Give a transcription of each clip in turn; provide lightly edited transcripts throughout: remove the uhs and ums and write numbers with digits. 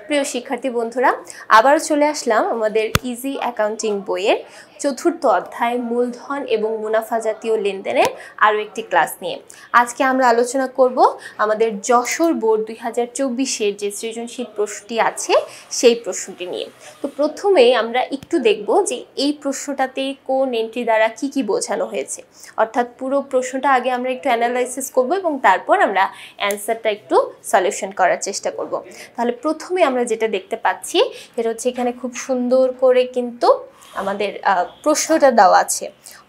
প্রিয় শিক্ষার্থী বন্ধুরা, আবারও চলে আসলাম আমাদের ইজি অ্যাকাউন্টিং বইয়ের চতুর্থ অধ্যায় মূলধন এবং মুনাফা জাতীয় লেনদেনের আরও একটি ক্লাস নিয়ে। আজকে আমরা আলোচনা করব আমাদের যশোর বোর্ড 2024-এর যে সৃজনশীল প্রশ্নটি আছে সেই প্রশ্নটি নিয়ে। তো প্রথমে আমরা একটু দেখব যে এই প্রশ্নটাতে কোন এন্ট্রি দ্বারা কি কি বোঝানো হয়েছে, অর্থাৎ পুরো প্রশ্নটা আগে আমরা একটু অ্যানালাইসিস করব এবং তারপর আমরা অ্যান্সারটা একটু সলিউশন করার চেষ্টা করব। তাহলে প্রথমে আমরা যেটা দেখতে পাচ্ছি সেটা হচ্ছে এখানে খুব সুন্দর করে কিন্তু আমাদের প্রশ্নটা দেওয়া আছে,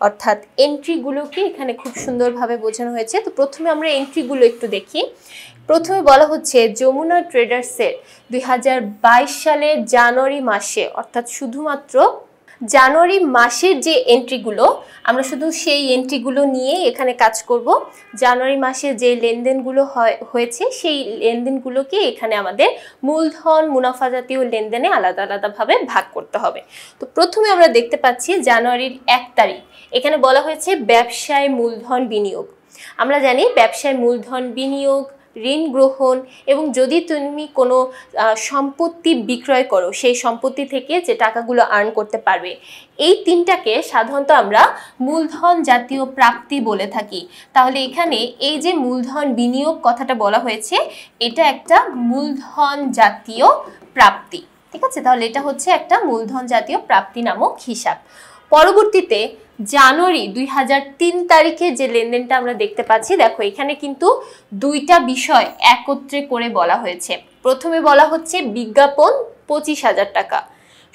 অর্থাৎ এন্ট্রিগুলোকে এখানে খুব সুন্দরভাবে বোঝানো হয়েছে। তো প্রথমে আমরা এন্ট্রিগুলো একটু দেখি। প্রথমে বলা হচ্ছে যমুনা ট্রেডার্সের 2022 সালের জানুয়ারি মাসে, অর্থাৎ শুধুমাত্র জানুয়ারি মাসের যে এন্ট্রিগুলো, আমরা শুধু সেই এন্ট্রিগুলো নিয়ে এখানে কাজ করব। জানুয়ারি মাসে যে লেনদেনগুলো হয়েছে সেই লেনদেনগুলোকে এখানে আমাদের মূলধন মুনাফা জাতীয় লেনদেনে আলাদা আলাদাভাবে ভাগ করতে হবে। তো প্রথমে আমরা দেখতে পাচ্ছি জানুয়ারির 1 তারিখ এখানে বলা হয়েছে ব্যবসায় মূলধন বিনিয়োগ। আমরা জানি ব্যবসায় মূলধন বিনিয়োগ, ঋণ গ্রহণ এবং যদি তুমি কোনো সম্পত্তি বিক্রয় করো সেই সম্পত্তি থেকে যে টাকাগুলো আর্ন করতে পারবে, এই তিনটাকে সাধারণত আমরা মূলধন জাতীয় প্রাপ্তি বলে থাকি। তাহলে এখানে এই যে মূলধন বিনিয়োগ কথাটা বলা হয়েছে, এটা একটা মূলধন জাতীয় প্রাপ্তি, ঠিক আছে? তাহলে এটা হচ্ছে একটা মূলধন জাতীয় প্রাপ্তি নামক হিসাব। পরবর্তীতে জানুয়ারি 2003 তারিখে যে লেনদেনটা আমরা দেখতে পাচ্ছি, দেখো এখানে কিন্তু দুইটা বিষয় একত্রে করে বলা হয়েছে। প্রথমে বলা হচ্ছে বিজ্ঞাপন 25,000 টাকা।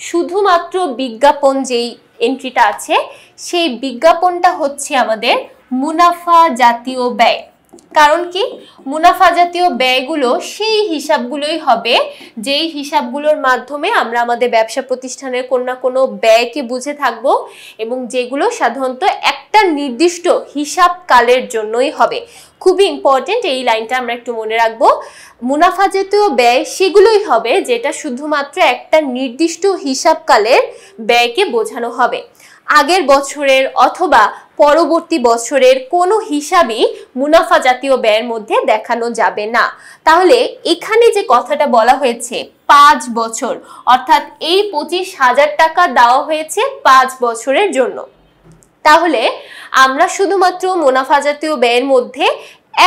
শুধুমাত্র বিজ্ঞাপন যেই এন্ট্রিটা আছে সেই বিজ্ঞাপনটা হচ্ছে আমাদের মুনাফা জাতীয় ব্যয়। কারণ কি, মুনাফা জাতীয় ব্যয়গুলো সেই হিসাবগুলোই হবে যেই হিসাবগুলোর মাধ্যমে আমরা আমাদের ব্যবসা প্রতিষ্ঠানের কোনো না কোনো ব্যয়কে বুঝে থাকবো এবং যেগুলো সাধারণত একটা নির্দিষ্ট হিসাব কালের জন্যই হবে। খুবই ইম্পর্টেন্ট, এই লাইনটা আমরা একটু মনে রাখবো। মুনাফা জাতীয় ব্যয় সেগুলোই হবে যেটা শুধুমাত্র একটা নির্দিষ্ট হিসাবকালের ব্যয়কে বোঝানো হবে। আগের বছরের অথবা পরবর্তী বছরের কোনো হিসাবই মুনাফা জাতীয় ব্যয়ের মধ্যে দেখানো যাবে না। তাহলে এখানে যে কথাটা বলা হয়েছে 5 বছর, অর্থাৎ এই 25,000 টাকা দেওয়া হয়েছে 5 বছরের জন্য। তাহলে আমরা শুধুমাত্র মুনাফা জাতীয় ব্যয়ের মধ্যে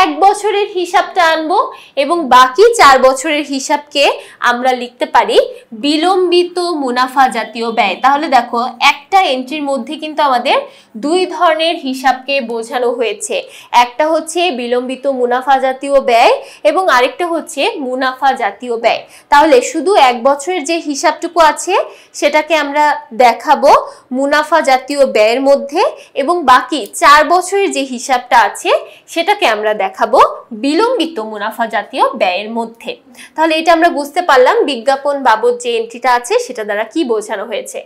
1 বছরের হিসাবটা আনবো এবং বাকি 4 বছরের হিসাবকে আমরা লিখতে পারি বিলম্বিত মুনাফা জাতীয় ব্যয়। তাহলে দেখো একটা এন্ট্রির মধ্যে কিন্তু আমাদের দুই ধরনের হিসাবকে বোঝানো হয়েছে। একটা হচ্ছে বিলম্বিত মুনাফা জাতীয় ব্যয় এবং আরেকটা হচ্ছে মুনাফা জাতীয় ব্যয়। তাহলে শুধু 1 বছরের যে হিসাবটুকু আছে সেটাকে আমরা দেখাবো মুনাফা জাতীয় ব্যয়ের মধ্যে এবং বাকি 4 বছরের যে হিসাবটা আছে সেটাকে আমরা দেখাবো বিলম্বিত মুনাফা জাতীয় ব্যয়ের মধ্যে। তাহলে এটা আমরা বুঝতে পারলাম বিজ্ঞাপন বাবদ যে এন্ট্রিটা আছে সেটা দ্বারা কি বোঝানো হয়েছে।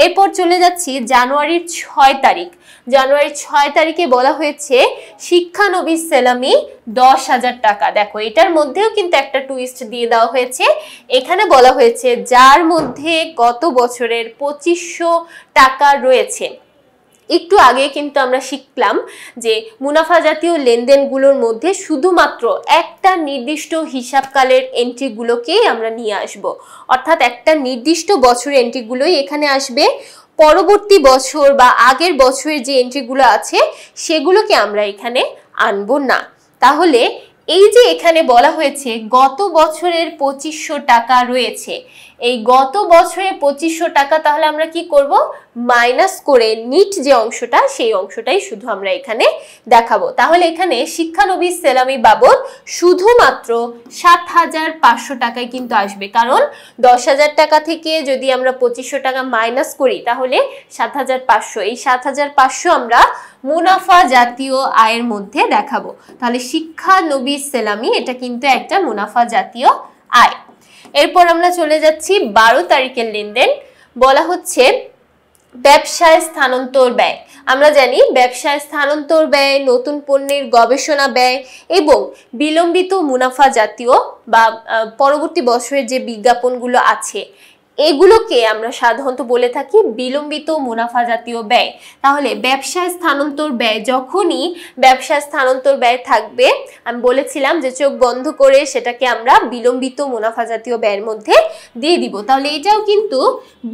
এরপর চলে যাচ্ছি জানুয়ারির 6 তারিখ। জানুয়ারির 6 তারিখে বলা হয়েছে শিক্ষানবিশ সেলামি 10,000 টাকা। দেখো এটার মধ্যেও কিন্তু একটা টুইস্ট দিয়ে দেওয়া হয়েছে। এখানে বলা হয়েছে যার মধ্যে গত বছরের 2500 টাকা রয়েছে। একটু আগে কিন্তু আমরা শিখলাম যে মুনাফা জাতীয় লেনদেনগুলোর মধ্যে শুধুমাত্র একটা নির্দিষ্ট হিসাবকালের এন্ট্রিগুলোকেই আমরা নিয়ে আসব, অর্থাৎ একটা নির্দিষ্ট বছরের এন্ট্রিগুলোই এখানে আসবে। পরবর্তী বছর বা আগের বছরের যে এন্ট্রিগুলো আছে সেগুলোকে আমরা এখানে আনবো না। তাহলে এই যে এখানে বলা হয়েছে গত বছরের 2500 টাকা রয়েছে, এই গত বছরের 2500 টাকা তাহলে আমরা কি করব, মাইনাস করে নিট যে অংশটা সেই অংশটাই শুধু আমরা এখানে দেখাবো। তাহলে এখানে শিক্ষানবিশ সেলামি বাবদ শুধুমাত্র 7,500 টাকায় কিন্তু আসবে, কারণ 10,000 টাকা থেকে যদি আমরা 2500 টাকা মাইনাস করি তাহলে 7,500, এই 7,500 আমরা মুনাফা জাতীয় আয়ের মধ্যে দেখাবো। তাহলে শিক্ষানবিশ সেলামি এটা কিন্তু একটা মুনাফা জাতীয় আয়। এরপর আমরা চলে যাচ্ছি 12 তারিখের লেনদেন। বলা হচ্ছে ব্যবসায় স্থানান্তর ব্যয়। আমরা জানি ব্যবসায় স্থানান্তর ব্যয়, নতুন পণ্যের গবেষণা ব্যয় এবং বিলম্বিত মুনাফা জাতীয় বা পরবর্তী বছরের যে বিজ্ঞাপনগুলো আছে এগুলোকে আমরা সাধারণত বলে থাকি বিলম্বিত মুনাফা জাতীয় ব্যয়। তাহলে ব্যবসায় স্থানান্তর ব্যয়, যখনই ব্যবসায় স্থানান্তর ব্যয় থাকবে, আমি বলেছিলাম যে চোখ বন্ধ করে সেটাকে আমরা বিলম্বিত মুনাফা জাতীয় ব্যয়ের মধ্যে দিয়ে দিব। তাহলে এটাও কিন্তু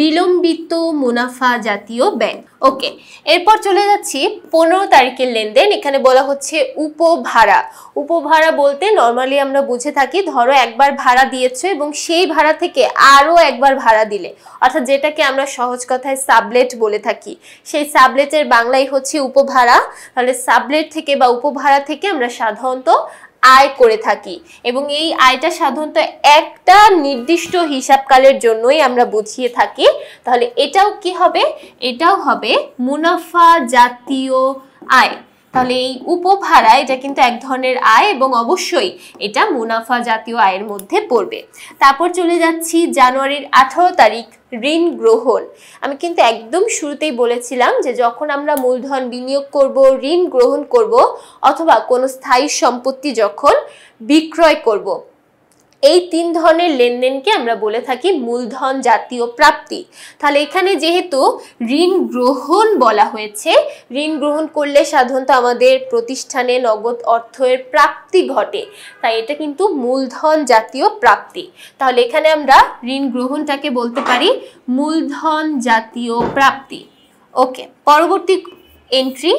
বিলম্বিত মুনাফা জাতীয় ব্যয়। ওকে, এরপর চলে যাচ্ছি 15 তারিখের লেনদেন। এখানে বলা হচ্ছে উপভাড়া। উপভাড়া বলতে নর্মালি আমরা বুঝে থাকি, ধরো একবার ভাড়া দিয়েছো এবং সেই ভাড়া থেকে আরো একবার ভাড়া দিলে, অর্থাৎ যেটাকে আমরা সহজ কথায় সাবলেট বলে থাকি, সেই সাবলেটের বাংলাই হচ্ছে উপভাড়া। তাহলে সাবলেট থেকে বা উপভাড়া থেকে আমরা সাধারণত আয় করে থাকি এবং এই আয়টা সাধারণত একটা নির্দিষ্ট হিসাবকালের জন্যই আমরা বুঝিয়ে থাকি। তাহলে এটাও কি হবে? এটাও হবে মুনাফা জাতীয় আয়। তাহলে এই উপভাড়া এটা কিন্তু এক ধরনের আয় এবং অবশ্যই এটা মুনাফা জাতীয় আয়ের মধ্যে পড়বে। তারপর চলে যাচ্ছি জানুয়ারির 18 তারিখ, ঋণ গ্রহণ। আমি কিন্তু একদম শুরুতেই বলেছিলাম যে যখন আমরা মূলধন বিনিয়োগ করব, ঋণ গ্রহণ করব, অথবা কোনো স্থায়ী সম্পত্তি যখন বিক্রয় করব, এই 3 ধরনের লেনদেনকে আমরা বলে থাকি মূলধন জাতীয় প্রাপ্তি। তাহলে এখানে যেহেতু ঋণ গ্রহণ বলা হয়েছে, ঋণ গ্রহণ করলে সাধারণত আমাদের প্রতিষ্ঠানে নগদ অর্থের প্রাপ্তি ঘটে, তাই এটা কিন্তু মূলধন জাতীয় প্রাপ্তি। তাহলে এখানে আমরা ঋণ গ্রহণটাকে বলতে পারি মূলধন জাতীয় প্রাপ্তি। ওকে, পরবর্তী এন্ট্রি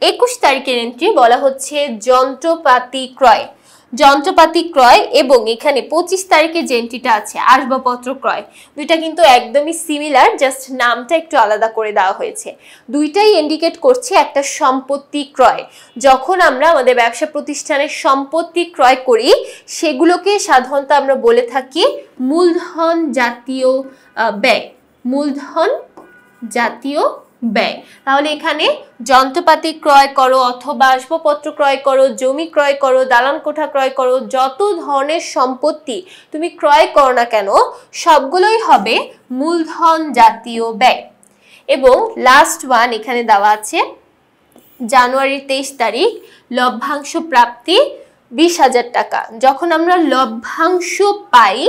21 তারিখের এন্ট্রি বলা হচ্ছে যন্ত্রপাতি ক্রয়। যন্ত্রপাতি ক্রয় এবং এখানে 25 তারিখে যে এন্ট্রিটা আছে আসবাবপত্র ক্রয়, দুইটা কিন্তু একদমই সিমিলার, জাস্ট নামটা একটু আলাদা করে দেওয়া হয়েছে। দুইটাই ইন্ডিকেট করছে একটা সম্পত্তি ক্রয়। যখন আমরা আমাদের ব্যবসা প্রতিষ্ঠানের সম্পত্তি ক্রয় করি, সেগুলোকে সাধারণত আমরা বলে থাকি মূলধন জাতীয় ব্যয়। মূলধন জাতীয় ব্যয়। তাহলে এখানে যন্ত্রপাতি ক্রয় করো অথবা আসবাবপত্র ক্রয় করো, জমি ক্রয় করো, দালান কোঠা ক্রয় করো, যত ধরনের সম্পত্তি তুমি ক্রয় করো না কেন, সবগুলোই হবে মূলধন জাতীয় ব্যয়। এবং লাস্ট ওয়ান এখানে দেওয়া আছে জানুয়ারির 23 তারিখ, লভ্যাংশ প্রাপ্তি 20,000 টাকা। যখন আমরা লভ্যাংশ পাই,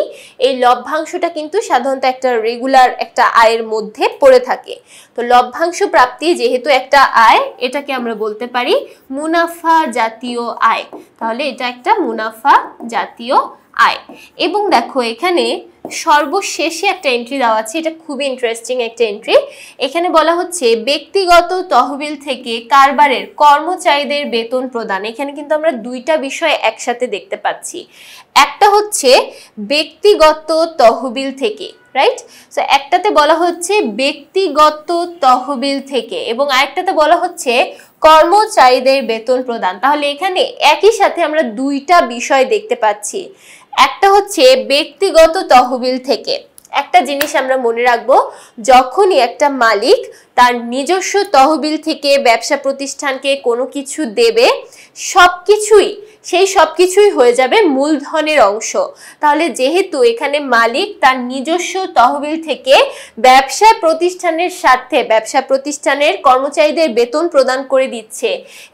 এই লভ্যাংশটা কিন্তু সাধারণত একটা রেগুলার একটা আয়ের মধ্যে পড়ে থাকে। তো লভ্যাংশ প্রাপ্তি যেহেতু একটা আয়, এটাকে আমরা বলতে পারি মুনাফা জাতীয় আয়। তাহলে এটা একটা মুনাফা জাতীয় আয়। এবং দেখো এখানে সর্বশেষে একটা এন্ট্রি দেওয়া আছে, এটা খুবই ইন্টারেস্টিং একটা এন্ট্রি। এখানে বলা হচ্ছে ব্যক্তিগত তহবিল থেকে কারবারের কর্মচারীদের বেতন প্রদান। এখানে কিন্তু আমরা দুইটা বিষয় একসাথে দেখতে পাচ্ছি। একটা হচ্ছে ব্যক্তিগত তহবিল থেকে, রাইট? সো একটাতে বলা হচ্ছে ব্যক্তিগত তহবিল থেকে এবং আরেকটাতে বলা হচ্ছে কর্মচারীদের বেতন প্রদান। তাহলে এখানে একই সাথে আমরা দুইটা বিষয় দেখতে পাচ্ছি। একটা হচ্ছে ব্যক্তিগত তহবিল থেকে। একটা জিনিস আমরা মনে রাখবো, যখনই একটা মালিক তার নিজস্ব তহবিল থেকে ব্যবসা প্রতিষ্ঠানকে কোনো কিছু দেবে, সেই সবকিছুই হয়ে যাবে মূলধনের অংশ। তাহলে যেহেতু এখানে মালিক তার নিজস্ব তহবিল থেকে ব্যবসা প্রতিষ্ঠানের সাথে ব্যবসা প্রতিষ্ঠানের কর্মচারীদের বেতন প্রদান করে দিচ্ছে,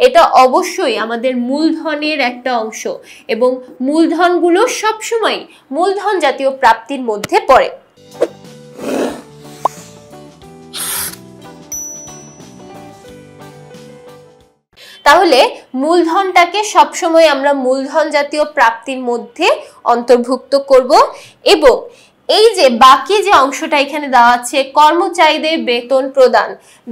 এটা অবশ্যই আমাদের মূলধনের একটা অংশ এবং মূলধনগুলো সবসময় মূলধন জাতীয় প্রাপ্তির মধ্যে পড়ে। তাহলে মূলধনটাকে সবসময় আমরা মূলধন জাতীয় প্রাপ্তির মধ্যে অন্তর্ভুক্ত করব। এবং এই যে বাকি যে অংশটা এখানে দেওয়া আছে কর্মচারীদের বেতন প্রদান,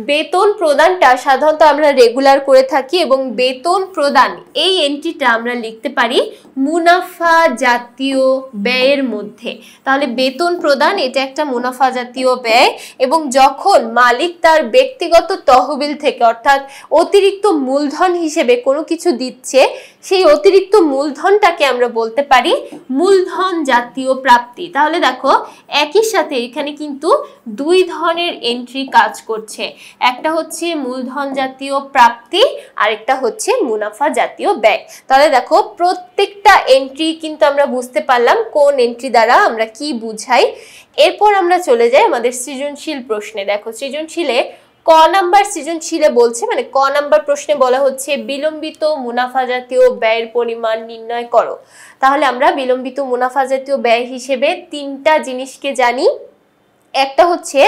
বেতন প্রদানটা সাধারণত আমরা রেগুলার করে থাকি এবং বেতন প্রদান এই এন্ট্রিটা আমরা লিখতে পারি মুনাফা জাতীয় ব্যয়ের মধ্যে। তাহলে বেতন প্রদান এটা একটা মুনাফা জাতীয় ব্যয় এবং যখন মালিক তার ব্যক্তিগত তহবিল থেকে অর্থাৎ অতিরিক্ত মূলধন হিসেবে কোনো কিছু দিচ্ছে, সেই অতিরিক্ত মূলধনটাকে আমরা বলতে পারি মূলধন জাতীয় প্রাপ্তি। তাহলে দেখো একই সাথে এখানে কিন্তু দুই ধরনের এন্ট্রি কাজ করছে, একটা হচ্ছে মূলধন জাতীয় প্রাপ্তি আর একটা হচ্ছে মুনাফা জাতীয় ব্যয়। তাহলে দেখো প্রত্যেকটা এন্ট্রি কিন্তু আমরা বুঝতে পারলাম কোন এন্ট্রি দ্বারা আমরা কি বুঝাই। এরপর আমরা চলে যাই আমাদের সৃজনশীল প্রশ্নে। দেখো সৃজনশীলে ক নাম্বার সৃজনশীলে বলছে, মানে ক নাম্বার প্রশ্নে বলা হচ্ছে বিলম্বিত মুনাফা জাতীয় ব্যয়ের পরিমাণ নির্ণয় করো। তাহলে আমরা বিলম্বিত মুনাফা জাতীয় ব্যয় হিসেবে তিনটা জিনিসকে জানি। একটা হচ্ছে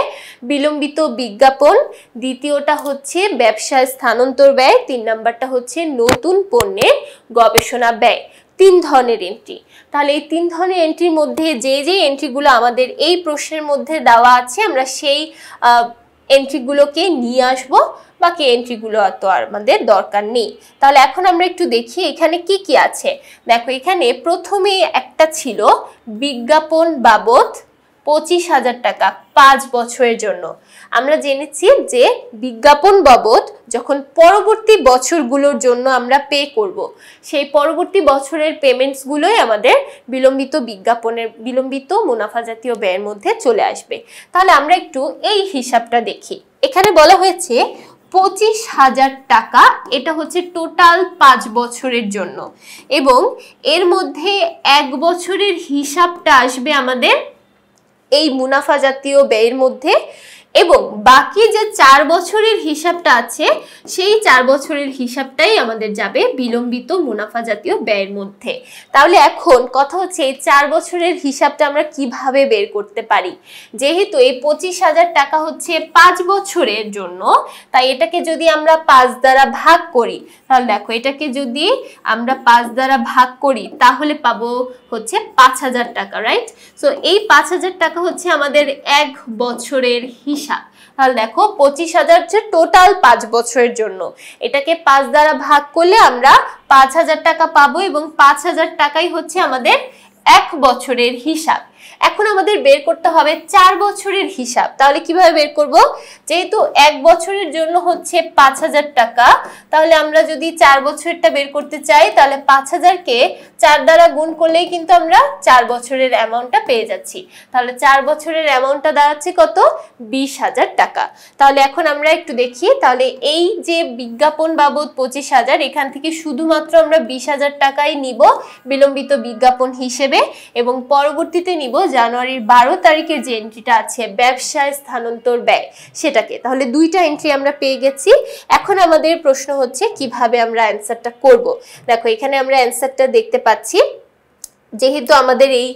বিলম্বিত বিজ্ঞাপন, দ্বিতীয়টা হচ্ছে ব্যবসায় স্থানান্তর ব্যয়, 3 নাম্বারটা হচ্ছে নতুন পণ্যের গবেষণা ব্যয়। 3 ধরনের এন্ট্রি। তাহলে এই 3 ধরনের এন্ট্রির মধ্যে যে যে এন্ট্রিগুলো আমাদের এই প্রশ্নের মধ্যে দেওয়া আছে আমরা সেই এন্ট্রিগুলোকে নিয়ে আসবো, বাকি এন্ট্রিগুলো তো আর আমাদের দরকার নেই। তাহলে এখন আমরা একটু দেখি এখানে কি কি আছে। দেখো এখানে প্রথমে একটা ছিল বিজ্ঞাপন বাবদ 25,000 টাকা 5 বছরের জন্য। আমরা জেনেছি যে বিজ্ঞাপন বাবদ যখন পরবর্তী বছরগুলোর জন্য আমরা পে করব, সেই পরবর্তী বছরের পেমেন্টসগুলোই আমাদের বিলম্বিত মুনাফা জাতীয় ব্যয়ের মধ্যে চলে আসবে। তাহলে আমরা একটু এই হিসাবটা দেখি। এখানে বলা হয়েছে 25,000 টাকা, এটা হচ্ছে টোটাল 5 বছরের জন্য, এবং এর মধ্যে 1 বছরের হিসাবটা আসবে আমাদের এই মুনাফা জাতীয় ব্যয়ের মধ্যে, এবং বাকি যে 4 বছরের হিসাবটা আছে সেই 4 বছরের হিসাবটাই আমাদের যাবে বিলম্বিত মুনাফা জাতীয় ব্যয়ের মধ্যে। তাহলে এখন কথা হচ্ছে এই 4 বছরের হিসাবটা আমরা কিভাবে বের করতে পারি। যেহেতু এই 25,000 টাকা হচ্ছে 5 বছরের জন্য, তাই এটাকে যদি আমরা 5 দ্বারা ভাগ করি, তাহলে দেখো এটাকে যদি আমরা 5 দ্বারা ভাগ করি তাহলে পাবো হচ্ছে 5,000 টাকা, রাইট? সো এই 5,000 টাকা হচ্ছে আমাদের 1 বছরের হিসাব। তাহলে দেখো 25,000 হচ্ছে টোটাল 5 বছরের জন্য, এটাকে 5 দ্বারা ভাগ করলে আমরা 5,000 টাকা পাবো, এবং 5,000 টাকাই হচ্ছে আমাদের 1 বছরের হিসাব। এখন আমাদের বের করতে হবে 4 বছরের হিসাব। তাহলে কিভাবে বের করব? যেহেতু 1 বছরের জন্য হচ্ছে 5,000 টাকা, তাহলে আমরা যদি 4 বছরটা বের করতে চাই তাহলে 5,000 কে 4 দ্বারা গুণ করলেই কিন্তু আমরা 4 বছরের অ্যামাউন্টটা পেয়ে যাচ্ছি। তাহলে 4 বছরের অ্যামাউন্টটা দাঁড়াচ্ছে কত? 20,000 টাকা। তাহলে এখন আমরা একটু দেখি, তাহলে এই যে বিজ্ঞাপন বাবদ 25,000, এখান থেকে শুধুমাত্র আমরা 20,000 টাকাই নিব বিলম্বিত বিজ্ঞাপন হিসেবে, এবং পরবর্তীতে নিব জানুয়ারির 12 তারিখের যে এন্ট্রিটা আছে ব্যবসায় স্থানান্তর ব্যয় সেটাকে। তাহলে 2টা এন্ট্রি আমরা পেয়ে গেছি। এখন আমাদের প্রশ্ন হচ্ছে কিভাবে আমরা অ্যান্সারটা করব। দেখো এখানে আমরা অ্যান্সারটা দেখতে পাচ্ছি, যেহেতু আমাদের এই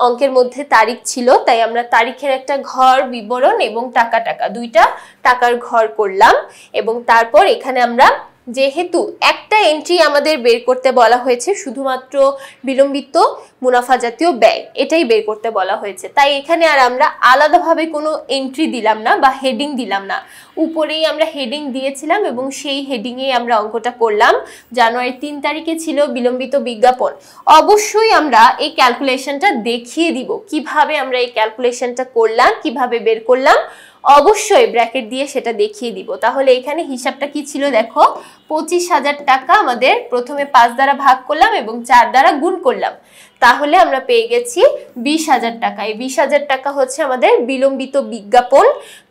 অঙ্কের মধ্যে তারিখ ছিল তাই আমরা তারিখের একটা ঘর বিবরণ এবং টাকা 2টা টাকার ঘর করলাম, এবং তারপর এখানে আমরা যেহেতু একটা এন্ট্রি আমাদের বের করতে বলা হয়েছে শুধুমাত্র বিলম্বিত মুনাফা জাতীয় ব্যয়, এটাই বের করতে বলা হয়েছে, তাই এখানে আর আমরা আলাদাভাবে কোনো এন্ট্রি দিলাম না বা হেডিং দিলাম না, উপরেই আমরা হেডিং দিয়েছিলাম এবং সেই হেডিংয়ে আমরা অঙ্কটা করলাম। জানুয়ারি 3 তারিখে ছিল বিলম্বিত বিজ্ঞাপন। অবশ্যই আমরা এই ক্যালকুলেশনটা দেখিয়ে দিব কিভাবে আমরা এই ক্যালকুলেশনটা করলাম, কিভাবে বের করলাম, অবশ্যই ব্র্যাকেট দিয়ে সেটা দেখিয়ে দিব। তাহলে এখানে হিসাবটা কি ছিল দেখো, 25,000 টাকা আমাদের প্রথমে 5 দ্বারা ভাগ করলাম এবং 4 দ্বারা গুণ করলাম, তাহলে আমরা পেয়ে গেছি 20,000 টাকা। এই 20,000 টাকা হচ্ছে আমাদের বিলম্বিত বিজ্ঞাপন।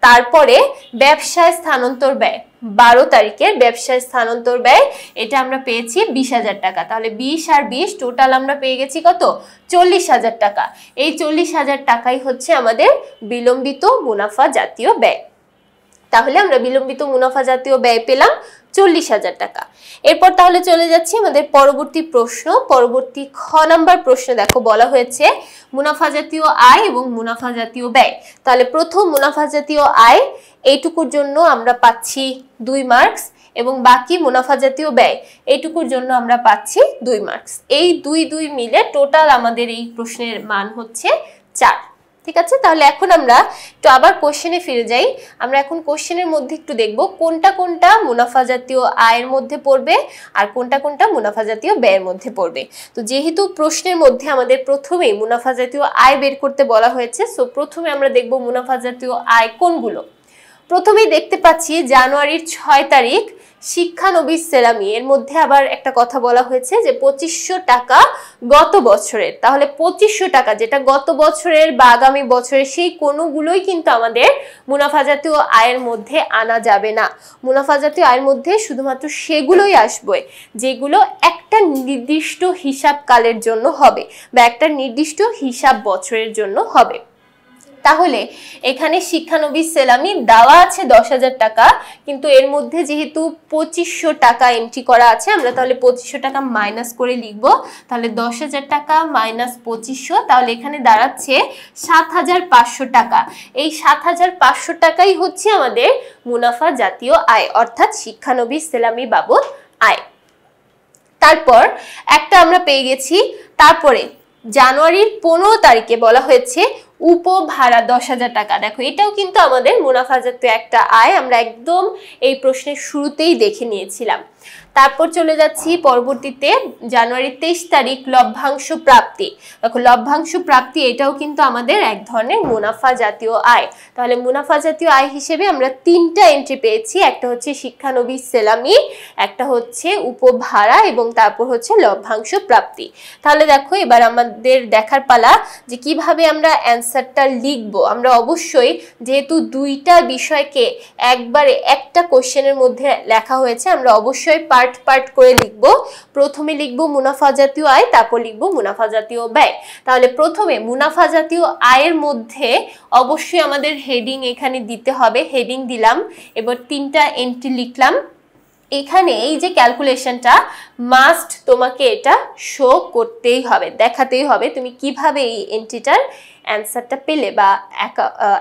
তারপরে ব্যবসায় স্থানান্তর ব্যয়, 12 তারিখের ব্যবসায় স্থানান্তর ব্যয়, এটা আমরা পেয়েছি 20,000 টাকা। তাহলে 20 আর 20 টোটাল আমরা পেয়ে গেছি কত? 40,000 টাকা। এই 40,000 টাকাই হচ্ছে আমাদের বিলম্বিত মুনাফা জাতীয় ব্যয়। তাহলে আমরা বিলম্বিত মুনাফা জাতীয় ব্যয় পেলাম 40,000 টাকা। এরপর তাহলে চলে যাচ্ছি আমাদের পরবর্তী প্রশ্ন। পরবর্তী খ নাম্বার প্রশ্নে দেখো বলা হয়েছে মুনাফা জাতীয় আয় এবং মুনাফা জাতীয় ব্যয়। তাহলে প্রথম মুনাফা জাতীয় আয়, এইটুকুর জন্য আমরা পাচ্ছি 2 মার্কস, এবং বাকি মুনাফা জাতীয় ব্যয় এইটুকুর জন্য আমরা পাচ্ছি 2 মার্কস। এই 2 মিলে টোটাল আমাদের এই প্রশ্নের মান হচ্ছে 4। ঠিক আছে, তাহলে এখন আমরা একটু আবার কোশ্চেনে ফিরে যাই। আমরা এখন কোশ্চেনের মধ্যে একটু দেখব কোনটা কোনটা মুনাফা জাতীয় আয়ের মধ্যে পড়বে আর কোনটা কোনটা মুনাফা জাতীয় ব্যয়ের মধ্যে পড়বে। তো যেহেতু প্রশ্নের মধ্যে আমাদের প্রথমেই মুনাফা জাতীয় আয় বের করতে বলা হয়েছে, সো প্রথমে আমরা দেখব মুনাফা জাতীয় আয় কোনগুলো। প্রথমেই দেখতে পাচ্ছি জানুয়ারির 6 তারিখ শিক্ষানবিশ সেলামি, এর মধ্যে আবার একটা কথা বলা হয়েছে যে 2500 টাকা গত বছরের। তাহলে 2500 টাকা যেটা গত বছরের বা আগামী বছরের, সেই কোনোগুলোই কিন্তু আমাদের মুনাফা জাতীয় আয়ের মধ্যে আনা যাবে না। মুনাফা জাতীয় আয়ের মধ্যে শুধুমাত্র সেগুলোই আসবে যেগুলো একটা নির্দিষ্ট হিসাব কালের জন্য হবে বা একটা নির্দিষ্ট হিসাব বছরের জন্য হবে। তাহলে এখানে শিক্ষানবিশ সেলামি দেওয়া আছে 10,000 টাকা, কিন্তু এর মধ্যে যেহেতু 2500 টাকা এন্ট্রি করা আছে, আমরা তাহলে 2500 টাকা মাইনাস করে লিখব। তাহলে 10,000 টাকা মাইনাস 2500, তাহলে এখানে দাঁড়াচ্ছে 7,500 টাকা। এই 7,500 টাকাই হচ্ছে আমাদের মুনাফা জাতীয় আয়, অর্থাৎ শিক্ষানবিশ সেলামি বাবদ আয়। তারপর একটা আমরা পেয়ে গেছি। তারপরে জানুয়ারির 15 তারিখে বলা হয়েছে উপভাড়া 10,000 টাকা। দেখো এটাও কিন্তু আমাদের মুনাফা জাতীয় একটা আয়, আমরা একদম এই প্রশ্নের শুরুতেই দেখে নিয়েছিলাম। তারপর চলে যাচ্ছি পরবর্তীতে জানুয়ারির 23 তারিখ লভ্যাংশ প্রাপ্তি। দেখো লভ্যাংশ প্রাপ্তি এটাও কিন্তু আমাদের এক ধরনের মুনাফা জাতীয় আয়। তাহলে মুনাফা জাতীয় আয় হিসেবে আমরা 3টা এন্ট্রি পেয়েছি, একটা হচ্ছে শিক্ষানবিশ সেলামি, একটা হচ্ছে উপভাড়া এবং তারপর হচ্ছে লভ্যাংশ প্রাপ্তি। তাহলে দেখো এবার আমাদের দেখার পালা যে কিভাবে আমরা অ্যান্সারটা লিখব। আমরা অবশ্যই যেহেতু দুইটা বিষয়কে একবারে একটা কোশ্চেনের মধ্যে লেখা হয়েছে, আমরা অবশ্যই পার্ট করে লিখব। প্রথমে লিখব মুনাফা জাতীয় আয়, তারপর লিখব মুনাফা জাতীয় ব্যয়। তাহলে প্রথমে মুনাফা জাতীয় আয়ের মধ্যে অবশ্যই আমাদের হেডিং এখানে দিতে হবে, হেডিং দিলাম। এবার 3টা এন্ট্রি লিখলাম। এখানে এই যে ক্যালকুলেশনটা মাস্ট তোমাকে এটা শো করতেই হবে, দেখাতেই হবে তুমি কিভাবে এই এন্ট্রিটার অ্যান্সারটা পেলে বা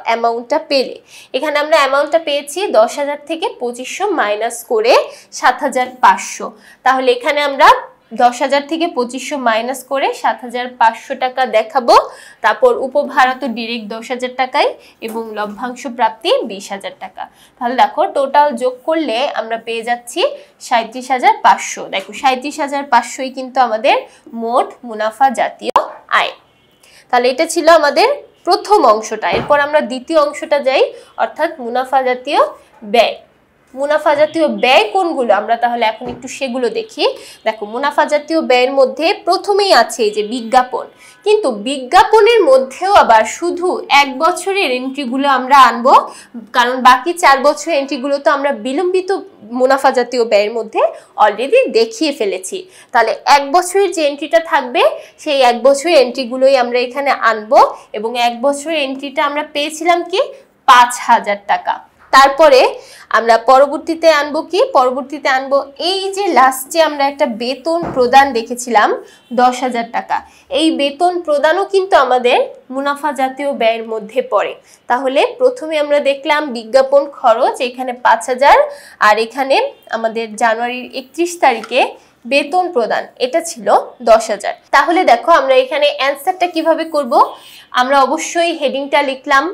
অ্যামাউন্টটা পেলে। এখানে আমরা অ্যামাউন্টটা পেয়েছি 10,000 থেকে 2500 মাইনাস করে 7,500। তাহলে এখানে আমরা 10,000 থেকে 2500 মাইনাস করে 7,500 টাকা দেখাবো। তারপর উপভাড়া তো ডিরেক্ট 10,000 টাকায় এবং লভ্যাংশ প্রাপ্তি 20,000 টাকা। তাহলে দেখো টোটাল যোগ করলে আমরা পেয়ে যাচ্ছি 37,500। দেখো 37,500ই কিন্তু আমাদের মোট মুনাফা জাতীয় আয়। তাহলে এটা ছিল আমাদের প্রথম অংশটা। এরপর আমরা দ্বিতীয় অংশটা যাই, অর্থাৎ মুনাফা জাতীয় ব্যয়। মুনাফা জাতীয় ব্যয় কোনগুলো আমরা তাহলে এখন একটু সেগুলো দেখি। দেখো মুনাফা জাতীয় ব্যয়ের মধ্যে প্রথমেই আছে এই যে বিজ্ঞাপন, কিন্তু বিজ্ঞাপনের মধ্যেও আবার শুধু 1 বছরের এন্ট্রিগুলো আমরা আনবো, কারণ বাকি 4 বছরের এন্ট্রিগুলো তো আমরা বিলম্বিত মুনাফা জাতীয় ব্যয়ের মধ্যে অলরেডি দেখিয়ে ফেলেছি। তাহলে 1 বছরের যে এন্ট্রিটা থাকবে সেই 1 বছরের এন্ট্রিগুলোই আমরা এখানে আনবো, এবং 1 বছরের এন্ট্রিটা আমরা পেয়েছিলাম কি 5,000 টাকা। তারপরে আমরা পরবর্তীতে আনবো কি, পরবর্তীতে আনবো এই যে লাস্টে আমরা একটা বেতন প্রদান দেখেছিলাম 10,000 টাকা। এই বেতন প্রদানও কিন্তু আমাদের মুনাফা জাতীয় ব্যয়ের মধ্যে পড়ে। তাহলে প্রথমে আমরা দেখলাম বিজ্ঞাপন খরচ এখানে 5,000, আর এখানে আমাদের জানুয়ারির 31 তারিখে বেতন প্রদান এটা ছিল 10,000। তাহলে দেখো আমরা এখানে অ্যান্সারটা কিভাবে করব। আমরা অবশ্যই হেডিংটা লিখলাম,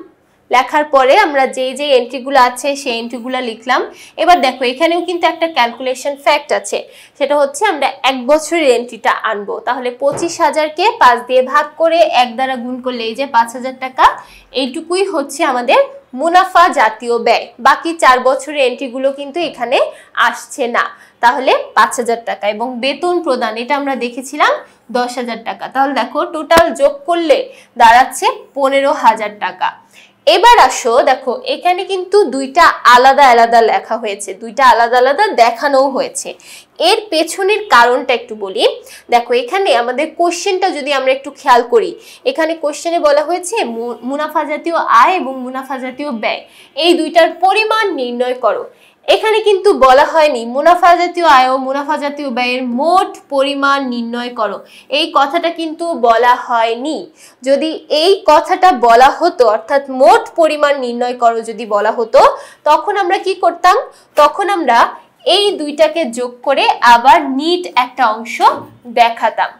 লেখার পরে আমরা যে যে এন্ট্রিগুলো আছে সেই এন্ট্রিগুলো লিখলাম। এবার দেখো এখানেও কিন্তু একটা ক্যালকুলেশন ফ্যাক্ট আছে, সেটা হচ্ছে আমরা 1 বছরের এন্ট্রিটা আনবো। তাহলে 25,000কে 5 দিয়ে ভাগ করে 1 দ্বারা গুণ করলে এই যে 5,000 টাকা, এইটুকুই হচ্ছে আমাদের মুনাফা জাতীয় ব্যয়। বাকি 4 বছরের এন্ট্রিগুলো কিন্তু এখানে আসছে না। তাহলে 5,000 টাকা এবং বেতন প্রদান এটা আমরা দেখেছিলাম 10,000 টাকা। তাহলে দেখো টোটাল যোগ করলে দাঁড়াচ্ছে 15,000 টাকা। এবার আসো দেখো এখানে কিন্তু দুইটা আলাদা আলাদা লেখা হয়েছে, দুইটা আলাদা আলাদা দেখানোও হয়েছে। এর পেছনের কারণটা একটু বলি। দেখো এখানে আমাদের কোশ্চেনটা যদি আমরা একটু খেয়াল করি, এখানে কোশ্চেনে বলা হয়েছে মুনাফা জাতীয় আয় এবং মুনাফা জাতীয় ব্যয় এই দুইটার পরিমাণ নির্ণয় করো। এখানে কিন্তু বলা হয়নি মুনাফা জাতীয় আয় ও মুনাফা জাতীয় ব্যয়ের মোট পরিমাণ নির্ণয় করো, এই কথাটা কিন্তু বলা হয়নি। যদি এই কথাটা বলা হতো, অর্থাৎ মোট পরিমাণ নির্ণয় করো যদি বলা হতো, তখন আমরা কি করতাম, তখন আমরা এই দুইটাকে যোগ করে আবার নিট একটা অংশ দেখাতাম।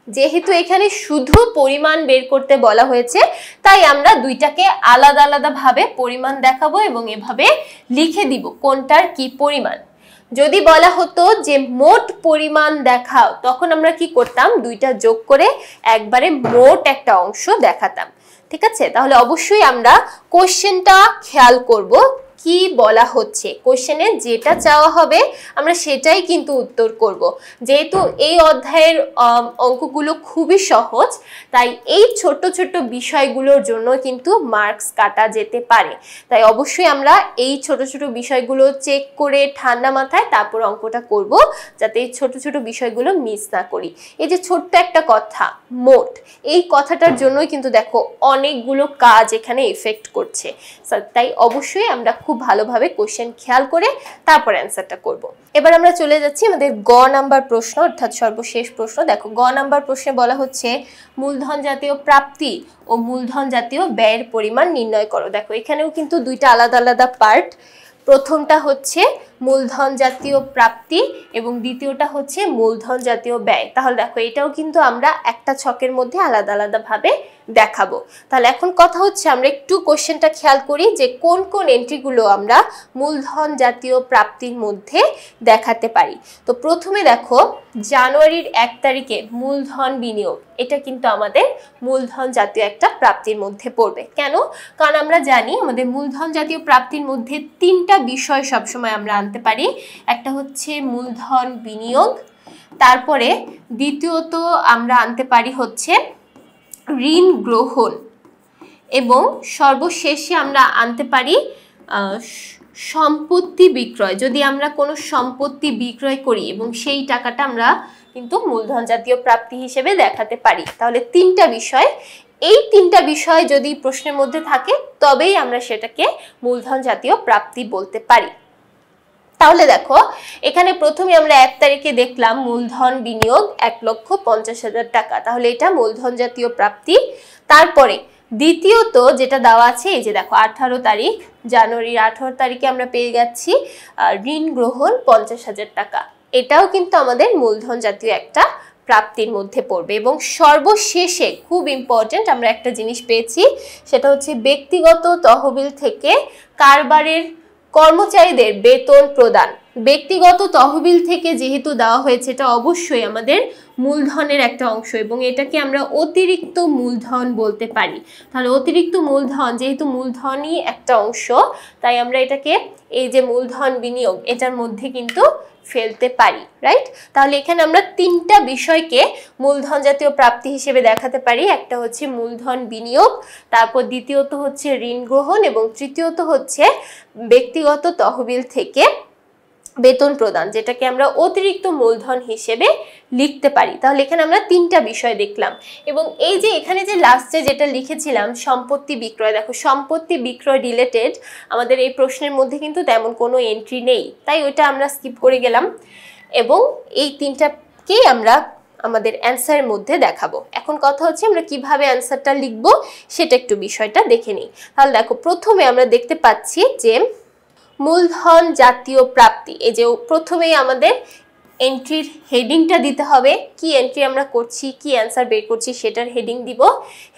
যেহেতু এখানে শুধু পরিমাণ বের করতে বলা হয়েছে, তাই আমরা দুইটাকে আলাদা আলাদা ভাবে পরিমাণ দেখাবো এবং এভাবে লিখে দিব কোনটার কি পরিমাণ। যদি বলা হতো যে মোট পরিমাণ দেখাও, তখন আমরা কি করতাম, দুইটা যোগ করে একবারে মোট একটা অংশ দেখাতাম। ঠিক আছে, তাহলে অবশ্যই আমরা কোশ্চেনটা খেয়াল করব। কি বলা হচ্ছে, কোশ্চেনে যেটা চাওয়া হবে আমরা সেটাই কিন্তু উত্তর করব। যেহেতু এই অধ্যায়ের অঙ্কগুলো খুবই সহজ, তাই এই ছোট ছোট বিষয়গুলোর জন্য কিন্তু মার্কস কাটা যেতে পারে। তাই অবশ্যই আমরা এই ছোট ছোট বিষয়গুলো চেক করে ঠান্ডা মাথায় তারপর অঙ্কটা করব, যাতে এই ছোট ছোট বিষয়গুলো মিস না করি। এই যে ছোট্ট একটা কথা মোট, এই কথাটার জন্যই কিন্তু দেখো অনেকগুলো কাজ এখানে এফেক্ট করছে। তাই অবশ্যই আমরা খুব ভালোভাবে কোশ্চেন খেয়াল করে তারপর অ্যান্সারটা করব। এবার আমরা চলে যাচ্ছি আমাদের গ নাম্বার প্রশ্ন, অর্থাৎ সর্বশেষ প্রশ্ন। দেখো গ নাম্বার প্রশ্নে বলা হচ্ছে মূলধন জাতীয় প্রাপ্তি ও মূলধন জাতীয় ব্যয়ের পরিমাণ নির্ণয় করো। দেখো এখানেও কিন্তু দুইটা আলাদা আলাদা পার্ট। প্রথমটা হচ্ছে মূলধন জাতীয় প্রাপ্তি এবং দ্বিতীয়টা হচ্ছে মূলধন জাতীয় ব্যয়। তাহলে দেখো এটাও কিন্তু আমরা একটা ছকের মধ্যে আলাদা আলাদা ভাবে দেখাবো। তাহলে এখন কথা হচ্ছে আমরা একটু কোশ্চেনটা খেয়াল করি যে কোন কোন এন্ট্রিগুলো আমরা মূলধন জাতীয় প্রাপ্তির মধ্যে দেখাতে পারি। তো প্রথমে দেখো জানুয়ারির 1 তারিখে মূলধন বিনিয়োগ, এটা কিন্তু আমাদের মূলধন জাতীয় একটা প্রাপ্তির মধ্যে পড়বে। কেন? কারণ আমরা জানি আমাদের মূলধন জাতীয় প্রাপ্তির মধ্যে তিনটা বিষয় সবসময় আমরা আনতে পারি। একটা হচ্ছে মূলধন বিনিয়োগ, তারপরে দ্বিতীয়ত আমরা আনতে পারি হচ্ছে ঋণ গ্রহণ, এবং সর্বশেষে আমরা আনতে পারি সম্পত্তি বিক্রয়। যদি আমরা কোনো সম্পত্তি বিক্রয় করি এবং সেই টাকাটা আমরা কিন্তু মূলধন জাতীয় প্রাপ্তি হিসেবে দেখাতে পারি। তাহলে তিনটা বিষয়, এই তিনটা বিষয় যদি প্রশ্নের মধ্যে থাকে তবেই আমরা সেটাকে মূলধন জাতীয় প্রাপ্তি বলতে পারি। তাহলে দেখো এখানে প্রথমে আমরা 1 তারিখে দেখলাম মূলধন বিনিয়োগ 1,50,000 টাকা, তাহলে এটা মূলধন জাতীয় প্রাপ্তি। তারপরে দ্বিতীয়ত যেটা দেওয়া আছে, এই যে দেখো 18 তারিখ, জানুয়ারির 18 তারিখে আমরা পেয়ে যাচ্ছি ঋণ গ্রহণ 50,000 টাকা, এটাও কিন্তু আমাদের মূলধন জাতীয় একটা প্রাপ্তির মধ্যে পড়বে। এবং সর্বশেষে খুব ইম্পর্টেন্ট আমরা একটা জিনিস পেয়েছি, সেটা হচ্ছে ব্যক্তিগত তহবিল থেকে কারবারের কর্মচারীদের বেতন প্রদান। ব্যক্তিগত তহবিল থেকে যেহেতু দেওয়া হয়েছে, এটা অবশ্যই আমাদের মূলধনের একটা অংশ এবং এটাকে আমরা অতিরিক্ত মূলধন বলতে পারি। তাহলে অতিরিক্ত মূলধন, যেহেতু মূলধনই একটা অংশ, তাই আমরা এটাকে এই যে মূলধন বিনিয়োগ এটার মধ্যে কিন্তু ফেলতে পারি, রাইট? তাহলে এখানে আমরা তিনটা বিষয়কে মূলধন জাতীয় প্রাপ্তি হিসেবে দেখাতে পারি। একটা হচ্ছে মূলধন বিনিয়োগ, তারপর দ্বিতীয়ত হচ্ছে ঋণ গ্রহণ, এবং তৃতীয়ত হচ্ছে ব্যক্তিগত তহবিল থেকে বেতন প্রদান, যেটাকে আমরা অতিরিক্ত মূলধন হিসেবে লিখতে পারি। তাহলে এখানে আমরা তিনটা বিষয় দেখলাম। এবং এই যে এখানে যে লাস্টে যেটা লিখেছিলাম সম্পত্তি বিক্রয়, দেখো সম্পত্তি বিক্রয় রিলেটেড আমাদের এই প্রশ্নের মধ্যে কিন্তু তেমন কোনো এন্ট্রি নেই, তাই ওইটা আমরা স্কিপ করে গেলাম। এবং এই তিনটাকেই আমরা আমাদের অ্যান্সারের মধ্যে দেখাবো। এখন কথা হচ্ছে আমরা কিভাবে অ্যান্সারটা লিখবো সেটা একটু বিষয়টা দেখে নিই। তাহলে দেখো প্রথমে আমরা দেখতে পাচ্ছি যে মূলধন জাতীয় প্রাপ্তি, এই যে প্রথমেই আমাদের এন্ট্রির হেডিংটা দিতে হবে, কি এন্ট্রি আমরা করছি, কি অ্যান্সার বের করছি সেটার হেডিং দিব।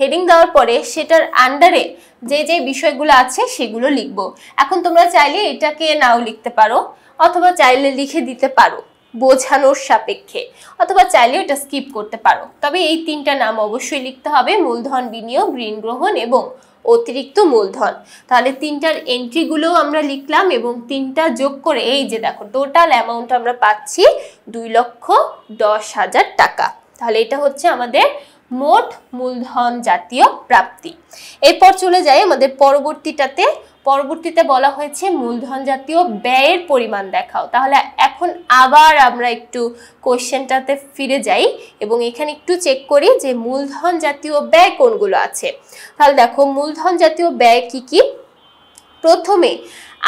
হেডিং দেওয়ার পরে সেটার আন্ডারে যে যে বিষয়গুলো আছে সেগুলো লিখব। এখন তোমরা চাইলে এটাকে নাও লিখতে পারো, অথবা চাইলে লিখে দিতে পারো বোঝানোর সাপেক্ষে, অথবা চাইলে এটা স্কিপ করতে পারো। তবে এই তিনটা নাম অবশ্যই লিখতে হবে, মূলধন বিনিয়োগ, ঋণ গ্রহণ এবং অতিরিক্ত মূলধন। তাহলে তিনটার এন্ট্রিগুলো আমরা লিখলাম এবং তিনটা যোগ করে এই যে দেখো টোটাল অ্যামাউন্ট আমরা পাচ্ছি 2,10,000 টাকা। তাহলে এটা হচ্ছে আমাদের মোট মূলধন জাতীয় প্রাপ্তি। এরপর চলে যাই আমাদের পরবর্তীতে বলা হয়েছে মূলধন জাতীয় ব্যয়ের পরিমাণ দেখাও। তাহলে এখন আবার আমরা একটু কোশ্চেনটাতে ফিরে যাই এবং এখানে একটু চেক করি যে মূলধন জাতীয় ব্যয় কোনগুলো আছে। তাহলে দেখো মূলধন জাতীয় ব্যয় কি কি। প্রথমে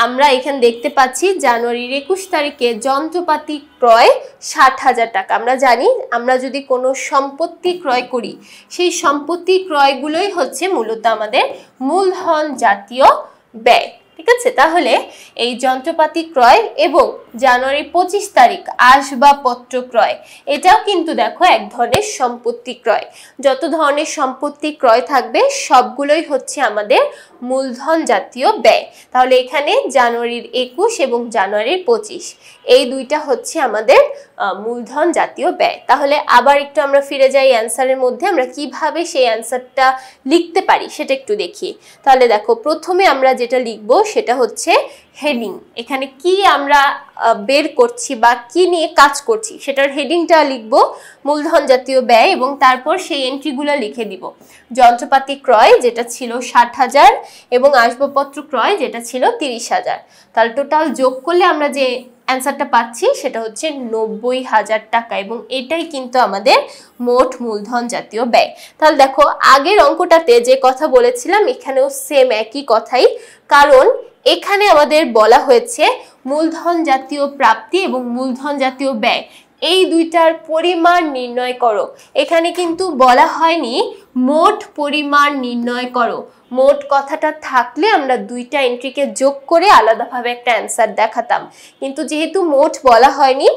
আমরা এখানে দেখতে পাচ্ছি জানুয়ারির 21 তারিখে যন্ত্রপাতি ক্রয় 60,000 টাকা। আমরা জানি আমরা যদি কোনো সম্পত্তি ক্রয় করি, সেই সম্পত্তি ক্রয়গুলোই হচ্ছে মূলত আমাদের মূলধন জাতীয় ব্যয়, ঠিক আছে? তাহলে এই যন্ত্রপাতি ক্রয় এবং জানুয়ারি 25 তারিখ আসবাবপত্র ক্রয়, এটাও কিন্তু দেখো এক ধরনের সম্পত্তি ক্রয়। যত ধরনের সম্পত্তি ক্রয় থাকবে সবগুলোই হচ্ছে আমাদের মূলধন জাতীয় ব্যয়। তাহলে এখানে জানুয়ারির 21 এবং জানুয়ারির 25 এই দুইটা হচ্ছে আমাদের মূলধন জাতীয় ব্যয়। তাহলে আবার একটু আমরা ফিরে যাই অ্যান্সারের মধ্যে, আমরা কিভাবে সেই অ্যান্সারটা লিখতে পারি সেটা একটু দেখি। তাহলে দেখো প্রথমে আমরা যেটা লিখবো সেটা হচ্ছে হেডিং। এখানে কি আমরা বের করছি বা কি নিয়ে কাজ করছি সেটার হেডিংটা লিখব মূলধন জাতীয় ব্যয়, এবং তারপর সেই এন্ট্রিগুলো লিখে দিব। যন্ত্রপাতি ক্রয় যেটা ছিল 60,000 এবং আসবাবপত্র ক্রয় যেটা ছিল 30,000। তাহলে টোটাল যোগ করলে আমরা যে অ্যান্সারটা পাচ্ছি সেটা হচ্ছে 90,000 টাকা, এবং এটাই কিন্তু আমাদের মোট মূলধন জাতীয় ব্যয়। তাহলে দেখো আগের অঙ্কটাতে যে কথা বলেছিলাম এখানেও সেম একই কথাই, কারণ এখানে আমাদের বলা হয়েছে মূলধন জাতীয় প্রাপ্তি এবং মূলধন জাতীয় ব্যয় এই দুইটার পরিমাণ নির্ণয় করো। এখানে কিন্তু বলা হয়নি মোট পরিমাণ নির্ণয় করো। মোট কথাটা থাকলে আমরা দুইটা এন্ট্রিকে যোগ করে আলাদাভাবে একটা অ্যান্সার দেখাতাম, কিন্তু যেহেতু মোট বলা হয়নি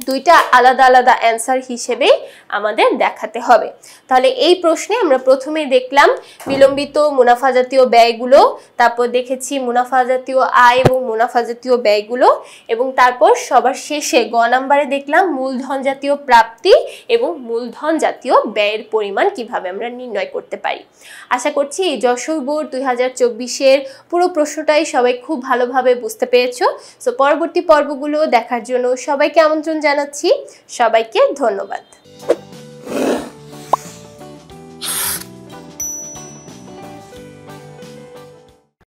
দুইটা আলাদা আলাদা অ্যান্সার হিসেবে আমাদের দেখাতে হবে। তাহলে এই প্রশ্নে আমরা প্রথমে দেখলাম বিলম্বিত মুনাফা জাতীয় ব্যয়গুলো, তারপর দেখেছি মুনাফা জাতীয় আয় এবং মুনাফা জাতীয় ব্যয়গুলো, এবং তারপর সবার শেষে গ নাম্বারে দেখলাম মূলধন জাতীয় প্রাপ্তি এবং মূলধন জাতীয় ব্যয়ের পরিমাণ কিভাবে আমরা নির্ণয় করতে পারি। আশা করছি যশোর বোর্ড 2024-এর পুরো প্রশ্নটাই সবাই খুব ভালোভাবে বুঝতে পেরেছো। সো পরবর্তী পর্বগুলো দেখার জন্য সবাইকে আমন্ত্রণ জানাচ্ছি। সবাইকে ধন্যবাদ।